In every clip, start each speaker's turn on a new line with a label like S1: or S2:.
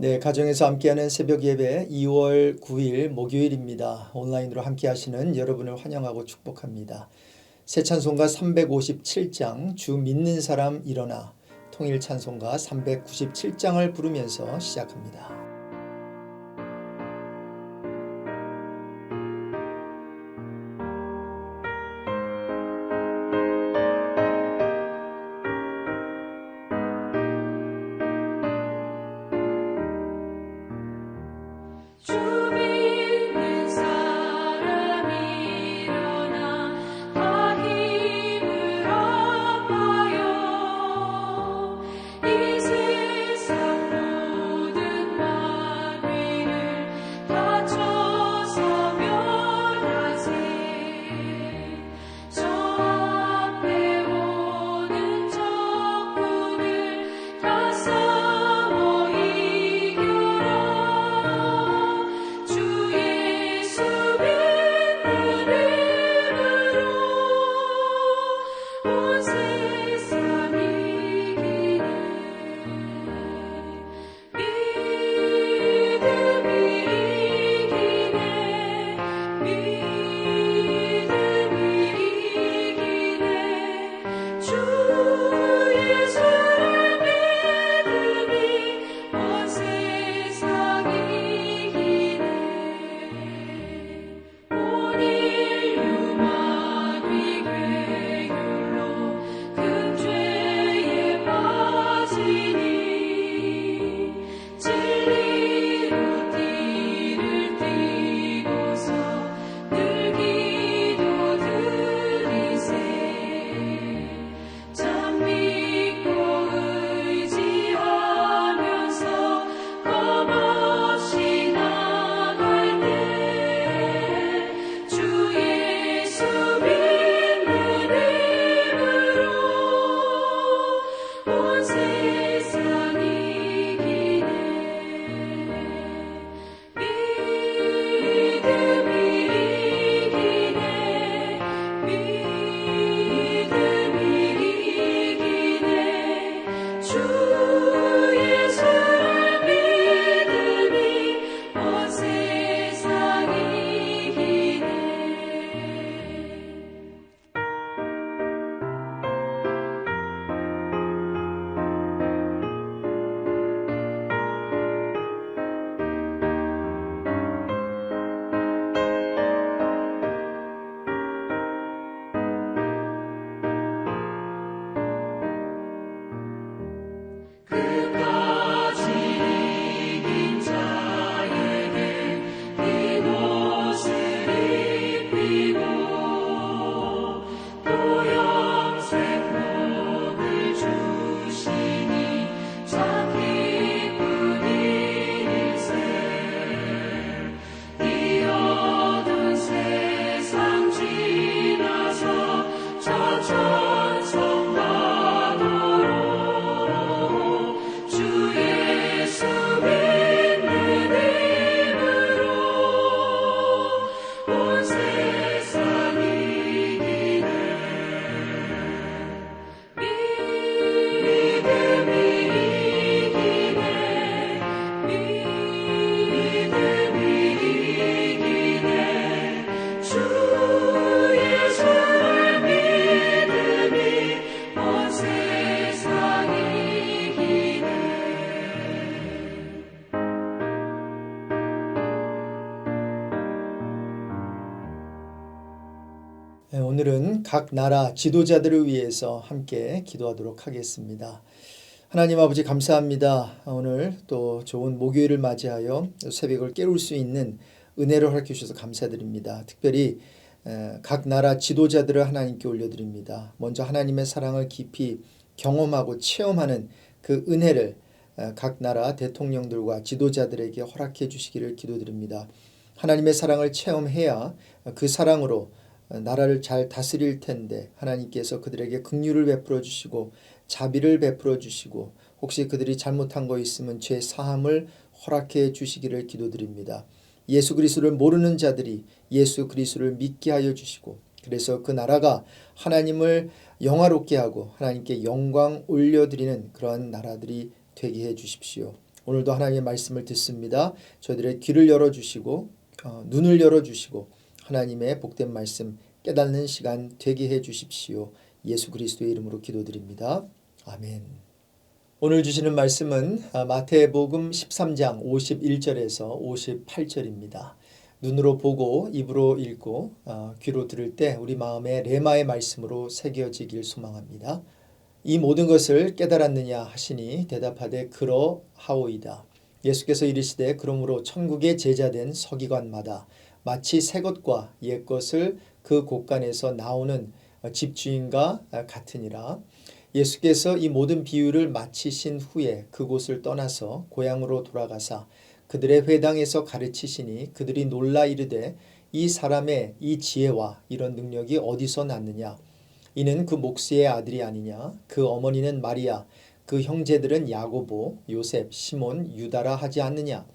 S1: 네, 가정에서 함께하는 새벽 예배 2월 9일 목요일입니다. 온라인으로 함께 하시는 여러분을 환영하고 축복합니다. 새 찬송가 357장 주 믿는 사람 일어나, 통일 찬송가 397장을 부르면서 시작합니다. 오늘은 각 나라 지도자들을 위해서 함께 기도하도록 하겠습니다. 하나님 아버지 감사합니다. 오늘 또 좋은 목요일을 맞이하여 새벽을 깨울 수 있는 은혜를 허락해 주셔서 감사드립니다. 특별히 각 나라 지도자들을 하나님께 올려드립니다. 먼저 하나님의 사랑을 깊이 경험하고 체험하는 그 은혜를 각 나라 대통령들과 지도자들에게 허락해 주시기를 기도드립니다. 하나님의 사랑을 체험해야 그 사랑으로 나라를 잘 다스릴 텐데 하나님께서 그들에게 긍휼을 베풀어 주시고 자비를 베풀어 주시고 혹시 그들이 잘못한 거 있으면 죄 사함을 허락해 주시기를 기도드립니다. 예수 그리스도를 모르는 자들이 예수 그리스도를 믿게 하여 주시고 그래서 그 나라가 하나님을 영화롭게 하고 하나님께 영광 올려드리는 그러한 나라들이 되게 해 주십시오. 오늘도 하나님의 말씀을 듣습니다. 저희들의 귀를 열어주시고 눈을 열어주시고 하나님의 복된 말씀 깨닫는 시간 되게 해 주십시오. 예수 그리스도의 이름으로 기도드립니다. 아멘. 오늘 주시는 말씀은 마태복음 13장 51절에서 58절입니다. 눈으로 보고 입으로 읽고 귀로 들을 때 우리 마음에 레마의 말씀으로 새겨지길 소망합니다. 이 모든 것을 깨달았느냐 하시니 대답하되 그러하오이다. 예수께서 이르시되 그러므로 천국의 제자된 서기관마다 마치 새 것과 옛 것을 그 곳간에서 나오는 집주인과 같으니라. 예수께서 이 모든 비유를 마치신 후에 그곳을 떠나서 고향으로 돌아가사 그들의 회당에서 가르치시니 그들이 놀라 이르되 이 사람의 이 지혜와 이런 능력이 어디서 났느냐. 이는 그 목수의 아들이 아니냐. 그 어머니는 마리아, 그 형제들은 야고보, 요셉, 시몬, 유다라 하지 않느냐.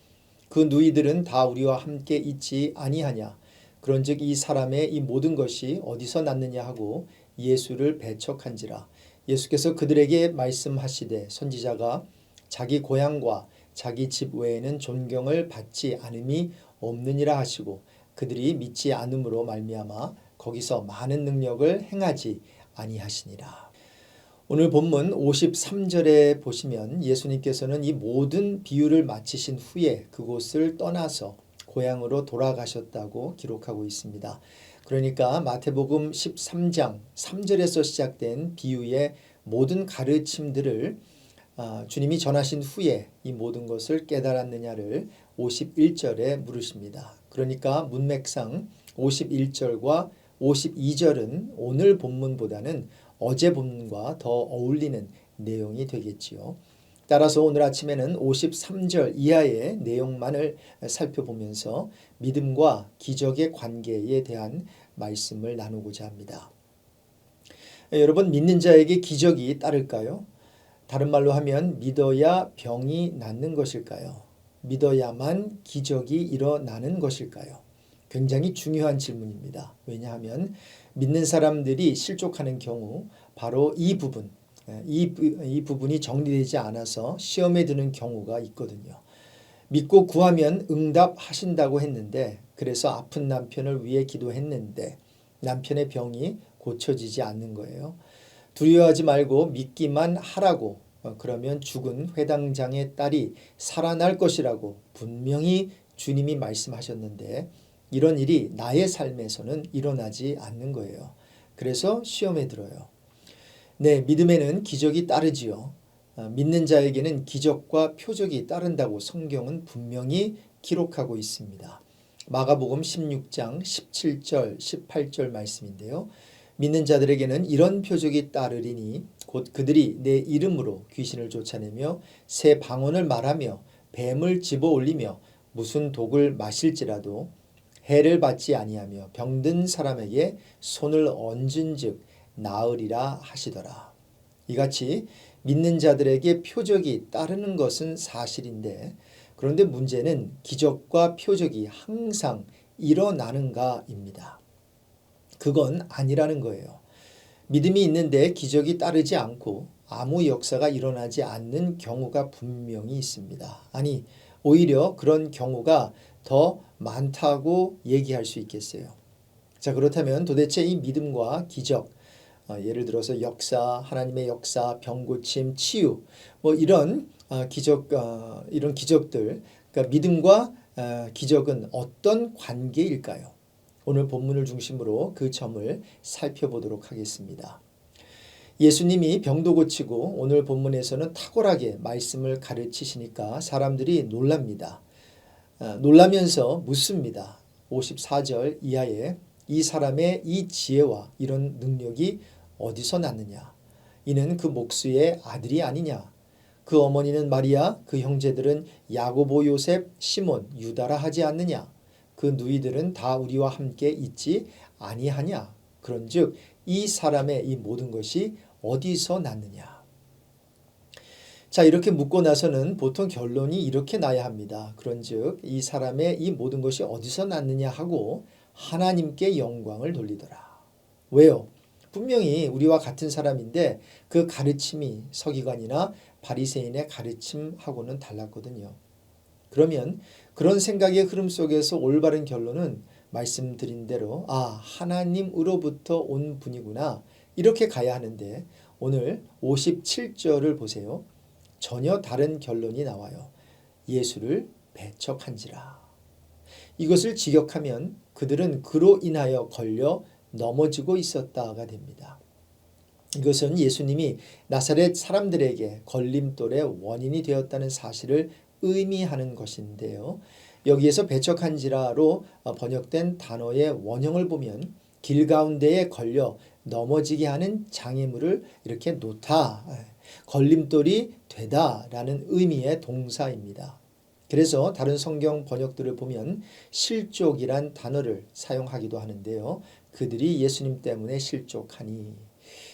S1: 그 누이들은 다 우리와 함께 있지 아니하냐. 그런즉 이 사람의 이 모든 것이 어디서 났느냐 하고 예수를 배척한지라. 예수께서 그들에게 말씀하시되 선지자가 자기 고향과 자기 집 외에는 존경을 받지 않음이 없느니라 하시고 그들이 믿지 않음으로 말미암아 거기서 많은 능력을 행하지 아니하시니라. 오늘 본문 53절에 보시면 예수님께서는 이 모든 비유를 마치신 후에 그곳을 떠나서 고향으로 돌아가셨다고 기록하고 있습니다. 그러니까 마태복음 13장 3절에서 시작된 비유의 모든 가르침들을 주님이 전하신 후에 이 모든 것을 깨달았느냐를 51절에 물으십니다. 그러니까 문맥상 51절과 52절은 오늘 본문보다는 어제 본문과 더 어울리는 내용이 되겠지요. 따라서 오늘 아침에는 53절 이하의 내용만을 살펴보면서 믿음과 기적의 관계에 대한 말씀을 나누고자 합니다. 여러분, 믿는 자에게 기적이 따를까요? 다른 말로 하면 믿어야 병이 낫는 것일까요? 믿어야만 기적이 일어나는 것일까요? 굉장히 중요한 질문입니다. 왜냐하면 믿는 사람들이 실족하는 경우 바로 이 부분이 정리되지 않아서 시험에 드는 경우가 있거든요. 믿고 구하면 응답하신다고 했는데 그래서 아픈 남편을 위해 기도했는데 남편의 병이 고쳐지지 않는 거예요. 두려워하지 말고 믿기만 하라고 그러면 죽은 회당장의 딸이 살아날 것이라고 분명히 주님이 말씀하셨는데 이런 일이 나의 삶에서는 일어나지 않는 거예요. 그래서 시험에 들어요. 네, 믿음에는 기적이 따르지요. 믿는 자에게는 기적과 표적이 따른다고 성경은 분명히 기록하고 있습니다. 마가복음 16장 17절 18절 말씀인데요. 믿는 자들에게는 이런 표적이 따르리니 곧 그들이 내 이름으로 귀신을 쫓아내며 새 방언을 말하며 뱀을 집어 올리며 무슨 독을 마실지라도 해를 받지 아니하며 병든 사람에게 손을 얹은즉 나으리라 하시더라. 이같이 믿는 자들에게 표적이 따르는 것은 사실인데 그런데 문제는 기적과 표적이 항상 일어나는가입니다. 그건 아니라는 거예요. 믿음이 있는데 기적이 따르지 않고 아무 역사가 일어나지 않는 경우가 분명히 있습니다. 아니, 오히려 그런 경우가 더 많다고 얘기할 수 있겠어요. 자, 그렇다면 도대체 이 믿음과 기적, 예를 들어서 역사, 하나님의 역사, 병고침, 치유, 이런 이런 기적들, 그러니까 믿음과 기적은 어떤 관계일까요? 오늘 본문을 중심으로 그 점을 살펴보도록 하겠습니다. 예수님이 병도 고치고 오늘 본문에서는 탁월하게 말씀을 가르치시니까 사람들이 놀랍니다. 놀라면서 묻습니다. 54절 이하에 이 사람의 이 지혜와 이런 능력이 어디서 났느냐? 이는 그 목수의 아들이 아니냐? 그 어머니는 마리아, 그 형제들은 야고보, 요셉, 시몬, 유다라 하지 않느냐? 그 누이들은 다 우리와 함께 있지 아니하냐? 그런즉 이 사람의 이 모든 것이 어디서 났느냐? 자, 이렇게 묻고 나서는 보통 결론이 이렇게 나야 합니다. 그런즉 이 사람의 이 모든 것이 어디서 났느냐 하고 하나님께 영광을 돌리더라. 왜요? 분명히 우리와 같은 사람인데 그 가르침이 서기관이나 바리새인의 가르침하고는 달랐거든요. 그러면 그런 생각의 흐름 속에서 올바른 결론은 말씀드린 대로 하나님으로부터 온 분이구나 이렇게 가야 하는데 오늘 57절을 보세요. 전혀 다른 결론이 나와요. 예수를 배척한지라. 이것을 직역하면 그들은 그로 인하여 걸려 넘어지고 있었다가 됩니다. 이것은 예수님이 나사렛 사람들에게 걸림돌의 원인이 되었다는 사실을 의미하는 것인데요. 여기에서 배척한지라로 번역된 단어의 원형을 보면 길 가운데에 걸려 넘어지게 하는 장애물을 이렇게 놓다, 걸림돌이 되다라는 의미의 동사입니다. 그래서 다른 성경 번역들을 보면 실족이란 단어를 사용하기도 하는데요. 그들이 예수님 때문에 실족하니.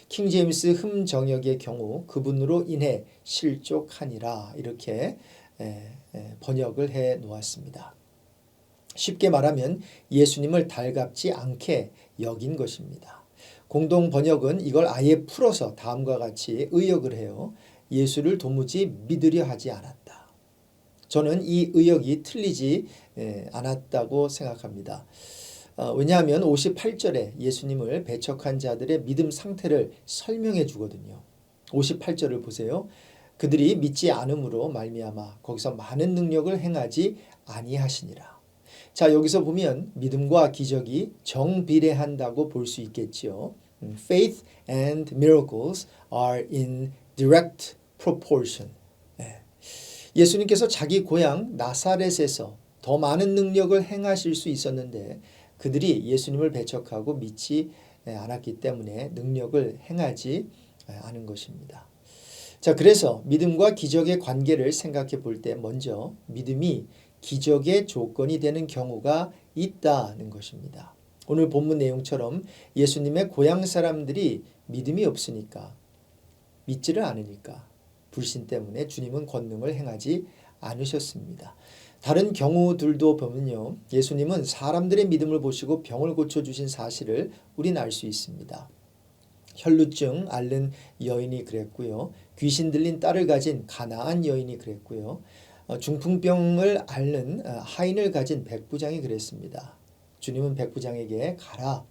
S1: 킹제임스 흠정역의 경우 그분으로 인해 실족하니라 이렇게 번역을 해 놓았습니다. 쉽게 말하면 예수님을 달갑지 않게 여긴 것입니다. 공동 번역은 이걸 아예 풀어서 다음과 같이 의역을 해요. 예수를 도무지 믿으려 하지 않았다. 저는 이 의역이 틀리지 않았다고 생각합니다. 왜냐하면 58절에 예수님을 배척한 자들의 믿음 상태를 설명해 주거든요. 58절을 보세요. 그들이 믿지 않음으로 말미암아 거기서 많은 능력을 행하지 아니하시니라. 자, 여기서 보면 믿음과 기적이 정비례한다고 볼 수 있겠지요. Faith and miracles are in direct proportion. 예수님께서 자기 고향 나사렛에서 더 많은 능력을 행하실 수 있었는데 그들이 예수님을 배척하고 믿지 않았기 때문에 능력을 행하지 않은 것입니다. 자, 그래서 믿음과 기적의 관계를 생각해 볼 때 먼저 믿음이 기적의 조건이 되는 경우가 있다는 것입니다. 오늘 본문 내용처럼 예수님의 고향 사람들이 믿음이 없으니까 믿지를 않으니까 불신 때문에 주님은 권능을 행하지 않으셨습니다. 다른 경우들도 보면요. 예수님은 사람들의 믿음을 보시고 병을 고쳐주신 사실을 우리는 알 수 있습니다. 혈루증 앓는 여인이 그랬고요. 귀신 들린 딸을 가진 가나안 여인이 그랬고요. 중풍병을 앓는 하인을 가진 백부장이 그랬습니다. 주님은 백부장에게 가라.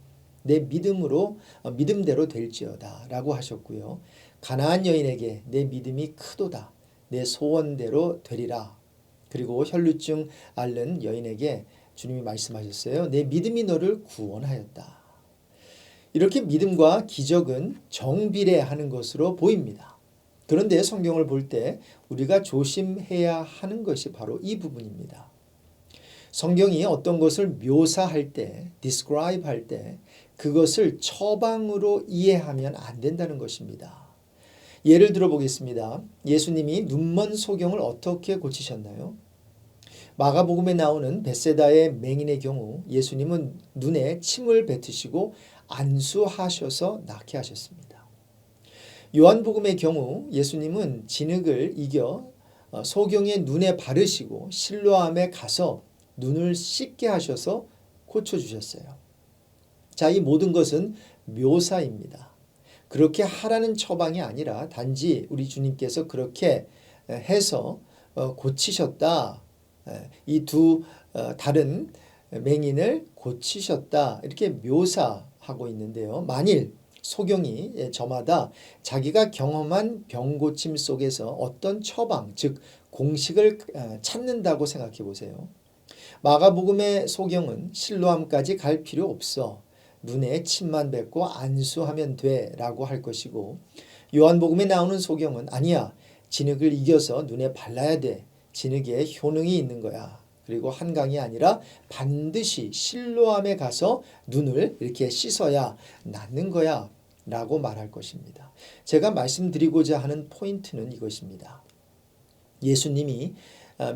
S1: 내 믿음대로 될지어다 라고 하셨고요. 가나안 여인에게 내 믿음이 크도다. 내 소원대로 되리라. 그리고 혈루증 앓는 여인에게 주님이 말씀하셨어요. 내 믿음이 너를 구원하였다. 이렇게 믿음과 기적은 정비례하는 것으로 보입니다. 그런데 성경을 볼 때 우리가 조심해야 하는 것이 바로 이 부분입니다. 성경이 어떤 것을 묘사할 때, describe 할 때 그것을 처방으로 이해하면 안 된다는 것입니다. 예를 들어 보겠습니다. 예수님이 눈먼 소경을 어떻게 고치셨나요? 마가복음에 나오는 벳세다의 맹인의 경우 예수님은 눈에 침을 뱉으시고 안수하셔서 낫게 하셨습니다. 요한복음의 경우 예수님은 진흙을 이겨 소경의 눈에 바르시고 실로암에 가서 눈을 씻게 하셔서 고쳐주셨어요. 자, 이 모든 것은 묘사입니다. 그렇게 하라는 처방이 아니라 단지 우리 주님께서 그렇게 해서 고치셨다. 이 두 다른 맹인을 고치셨다. 이렇게 묘사하고 있는데요. 만일 소경이 저마다 자기가 경험한 병고침 속에서 어떤 처방, 즉 공식을 찾는다고 생각해 보세요. 마가복음의 소경은 실로암까지 갈 필요 없어. 눈에 침만 뱉고 안수하면 돼 라고 할 것이고 요한복음에 나오는 소경은 아니야. 진흙을 이겨서 눈에 발라야 돼. 진흙에 효능이 있는 거야. 그리고 한강이 아니라 반드시 실로암에 가서 눈을 이렇게 씻어야 낫는 거야 라고 말할 것입니다. 제가 말씀드리고자 하는 포인트는 이것입니다. 예수님이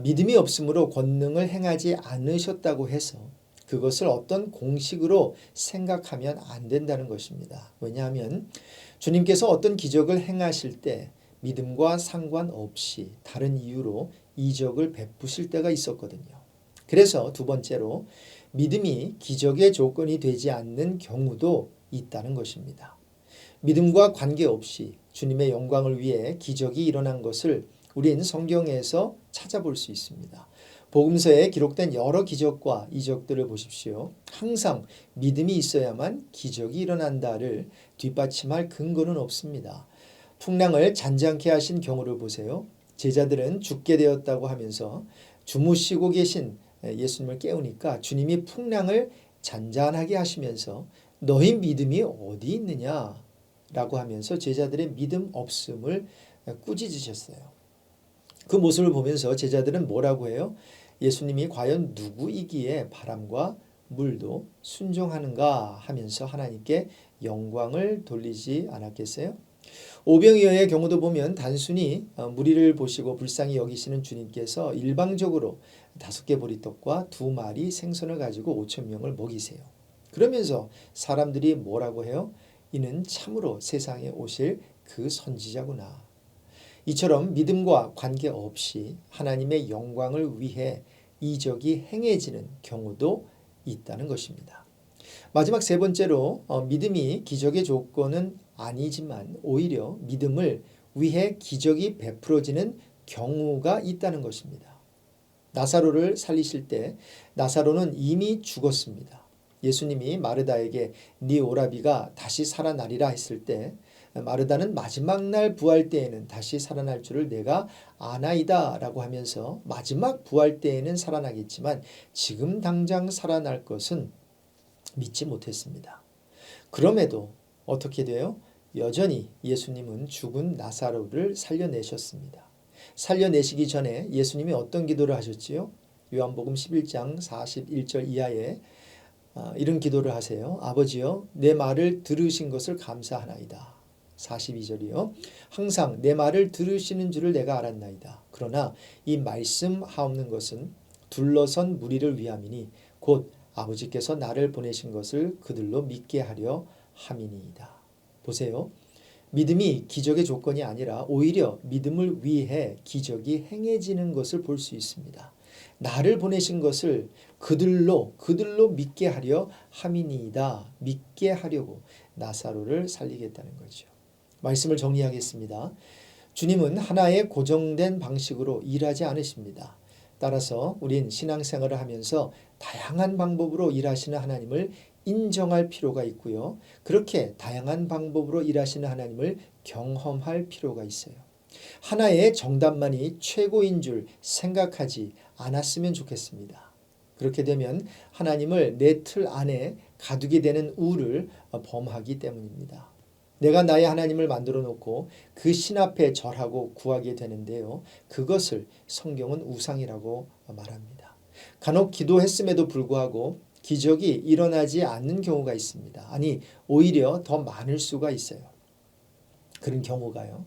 S1: 믿음이 없으므로 권능을 행하지 않으셨다고 해서 그것을 어떤 공식으로 생각하면 안 된다는 것입니다. 왜냐하면 주님께서 어떤 기적을 행하실 때 믿음과 상관없이 다른 이유로 이적을 베푸실 때가 있었거든요. 그래서 두 번째로 믿음이 기적의 조건이 되지 않는 경우도 있다는 것입니다. 믿음과 관계없이 주님의 영광을 위해 기적이 일어난 것을 우린 성경에서 찾아볼 수 있습니다. 복음서에 기록된 여러 기적과 이적들을 보십시오. 항상 믿음이 있어야만 기적이 일어난다를 뒷받침할 근거는 없습니다. 풍랑을 잔잔케 하신 경우를 보세요. 제자들은 죽게 되었다고 하면서 주무시고 계신 예수님을 깨우니까 주님이 풍랑을 잔잔하게 하시면서 너희 믿음이 어디 있느냐 라고 하면서 제자들의 믿음 없음을 꾸짖으셨어요. 그 모습을 보면서 제자들은 뭐라고 해요? 예수님이 과연 누구이기에 바람과 물도 순종하는가 하면서 하나님께 영광을 돌리지 않았겠어요? 오병이어의 경우도 보면 단순히 무리를 보시고 불쌍히 여기시는 주님께서 일방적으로 5개 보리떡과 2마리 생선을 가지고 5천 명을 먹이세요. 그러면서 사람들이 뭐라고 해요? 이는 참으로 세상에 오실 그 선지자구나. 이처럼 믿음과 관계없이 하나님의 영광을 위해 이적이 행해지는 경우도 있다는 것입니다. 마지막 세 번째로 믿음이 기적의 조건은 아니지만 오히려 믿음을 위해 기적이 베풀어지는 경우가 있다는 것입니다. 나사로를 살리실 때 나사로는 이미 죽었습니다. 예수님이 마르다에게 네 오라비가 다시 살아나리라 했을 때 마르다는 마지막 날 부활 때에는 다시 살아날 줄을 내가 아나이다 라고 하면서 마지막 부활 때에는 살아나겠지만 지금 당장 살아날 것은 믿지 못했습니다. 그럼에도 어떻게 돼요? 여전히 예수님은 죽은 나사로를 살려내셨습니다. 살려내시기 전에 예수님이 어떤 기도를 하셨지요? 요한복음 11장 41절 이하에 이런 기도를 하세요. 아버지여 내 말을 들으신 것을 감사하나이다. 42절이요. 항상 내 말을 들으시는 줄을 내가 알았나이다. 그러나 이 말씀하옵는 것은 둘러선 무리를 위함이니 곧 아버지께서 나를 보내신 것을 그들로 믿게 하려 함이니이다. 보세요. 믿음이 기적의 조건이 아니라 오히려 믿음을 위해 기적이 행해지는 것을 볼 수 있습니다. 나를 보내신 것을 그들로 믿게 하려 함이니이다. 믿게 하려고 나사로를 살리겠다는 거죠. 말씀을 정리하겠습니다. 주님은 하나의 고정된 방식으로 일하지 않으십니다. 따라서 우린 신앙생활을 하면서 다양한 방법으로 일하시는 하나님을 인정할 필요가 있고요. 그렇게 다양한 방법으로 일하시는 하나님을 경험할 필요가 있어요. 하나의 정답만이 최고인 줄 생각하지 않았으면 좋겠습니다. 그렇게 되면 하나님을 내 틀 안에 가두게 되는 우를 범하기 때문입니다. 내가 나의 하나님을 만들어 놓고 그 신 앞에 절하고 구하게 되는데요. 그것을 성경은 우상이라고 말합니다. 간혹 기도했음에도 불구하고 기적이 일어나지 않는 경우가 있습니다. 아니 오히려 더 많을 수가 있어요. 그런 경우가요.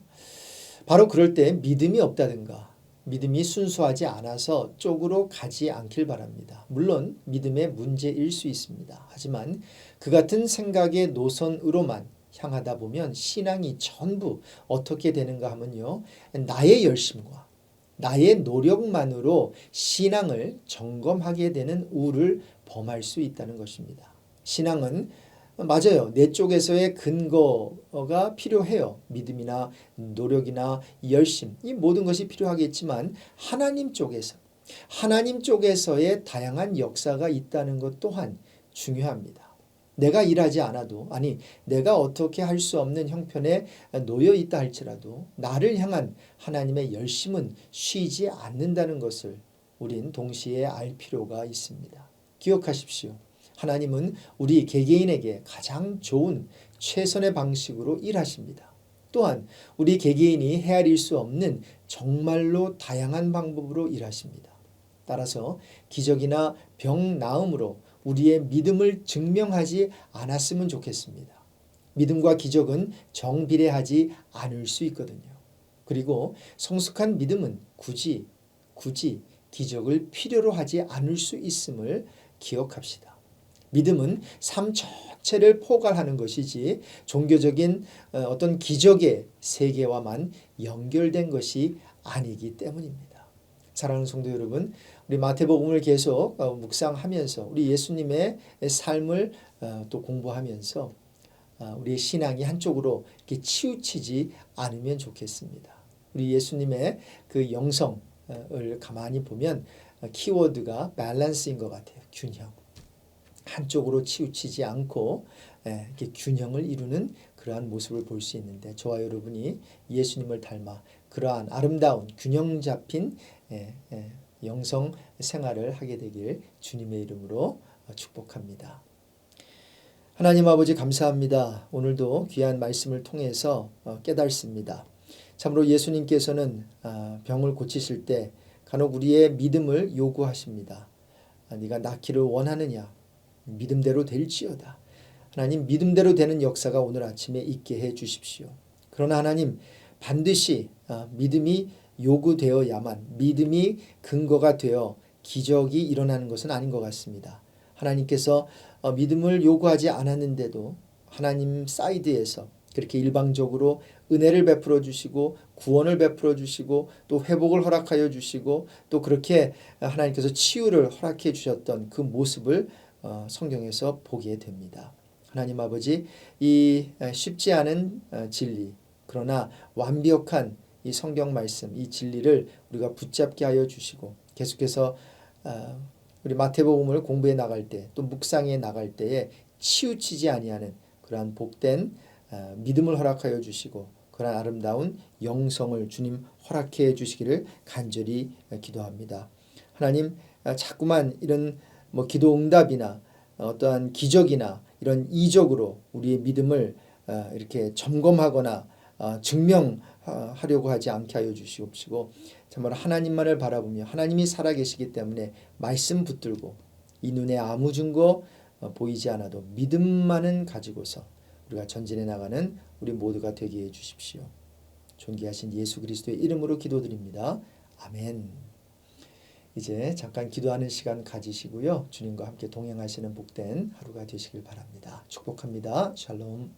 S1: 바로 그럴 때 믿음이 없다든가 믿음이 순수하지 않아서 쪽으로 가지 않길 바랍니다. 물론 믿음의 문제일 수 있습니다. 하지만 그 같은 생각의 노선으로만 향하다 보면 신앙이 전부 어떻게 되는가 하면요. 나의 열심과 나의 노력만으로 신앙을 점검하게 되는 우를 범할 수 있다는 것입니다. 신앙은 맞아요. 내 쪽에서의 근거가 필요해요. 믿음이나 노력이나 열심, 이 모든 것이 필요하겠지만 하나님 쪽에서의 다양한 역사가 있다는 것 또한 중요합니다. 내가 일하지 않아도 아니 내가 어떻게 할 수 없는 형편에 놓여 있다 할지라도 나를 향한 하나님의 열심은 쉬지 않는다는 것을 우린 동시에 알 필요가 있습니다. 기억하십시오. 하나님은 우리 개개인에게 가장 좋은 최선의 방식으로 일하십니다. 또한 우리 개개인이 헤아릴 수 없는 정말로 다양한 방법으로 일하십니다. 따라서 기적이나 병 나음으로 우리의 믿음을 증명하지 않았으면 좋겠습니다. 믿음과 기적은 정비례하지 않을 수 있거든요. 그리고 성숙한 믿음은 굳이 기적을 필요로 하지 않을 수 있음을 기억합시다. 믿음은 삶 전체를 포괄하는 것이지 종교적인 어떤 기적의 세계와만 연결된 것이 아니기 때문입니다. 사랑하는 성도 여러분, 우리 마태복음을 계속 묵상하면서 우리 예수님의 삶을 또 공부하면서 우리의 신앙이 한쪽으로 이렇게 치우치지 않으면 좋겠습니다. 우리 예수님의 그 영성을 가만히 보면 키워드가 밸런스인 것 같아요. 균형. 한쪽으로 치우치지 않고 이렇게 균형을 이루는 그러한 모습을 볼 수 있는데, 저와 여러분이 예수님을 닮아 그러한 아름다운 균형 잡힌 영성 생활을 하게 되길 주님의 이름으로 축복합니다. 하나님 아버지 감사합니다. 오늘도 귀한 말씀을 통해서 깨닫습니다. 참으로 예수님께서는 병을 고치실 때 간혹 우리의 믿음을 요구하십니다. 네가 낫기를 원하느냐? 믿음대로 될지어다. 하나님, 믿음대로 되는 역사가 오늘 아침에 있게 해 주십시오. 그러나 하나님, 반드시 믿음이 요구되어야만, 믿음이 근거가 되어 기적이 일어나는 것은 아닌 것 같습니다. 하나님께서 믿음을 요구하지 않았는데도 하나님 사이드에서 그렇게 일방적으로 은혜를 베풀어 주시고 구원을 베풀어 주시고 또 회복을 허락하여 주시고 또 그렇게 하나님께서 치유를 허락해 주셨던 그 모습을 성경에서 보게 됩니다. 하나님 아버지, 이 쉽지 않은 진리, 그러나 완벽한 이 성경 말씀, 이 진리를 우리가 붙잡게 하여 주시고 계속해서 우리 마태복음을 공부해 나갈 때, 또 묵상해 나갈 때에 치우치지 아니하는 그러한 복된 믿음을 허락하여 주시고 그러한 아름다운 영성을 주님 허락해 주시기를 간절히 기도합니다. 하나님, 자꾸만 이런 기도 응답이나 어떠한 기적이나 이런 이적으로 우리의 믿음을 이렇게 점검하거나 증명하려고 하지 않게 하여 주시옵시고, 정말 하나님만을 바라보며 하나님이 살아계시기 때문에 말씀 붙들고 이 눈에 아무 증거 보이지 않아도 믿음만은 가지고서 우리가 전진해 나가는 우리 모두가 되게 해 주십시오. 존귀하신 예수 그리스도의 이름으로 기도드립니다. 아멘. 이제 잠깐 기도하는 시간 가지시고요. 주님과 함께 동행하시는 복된 하루가 되시길 바랍니다. 축복합니다. 샬롬.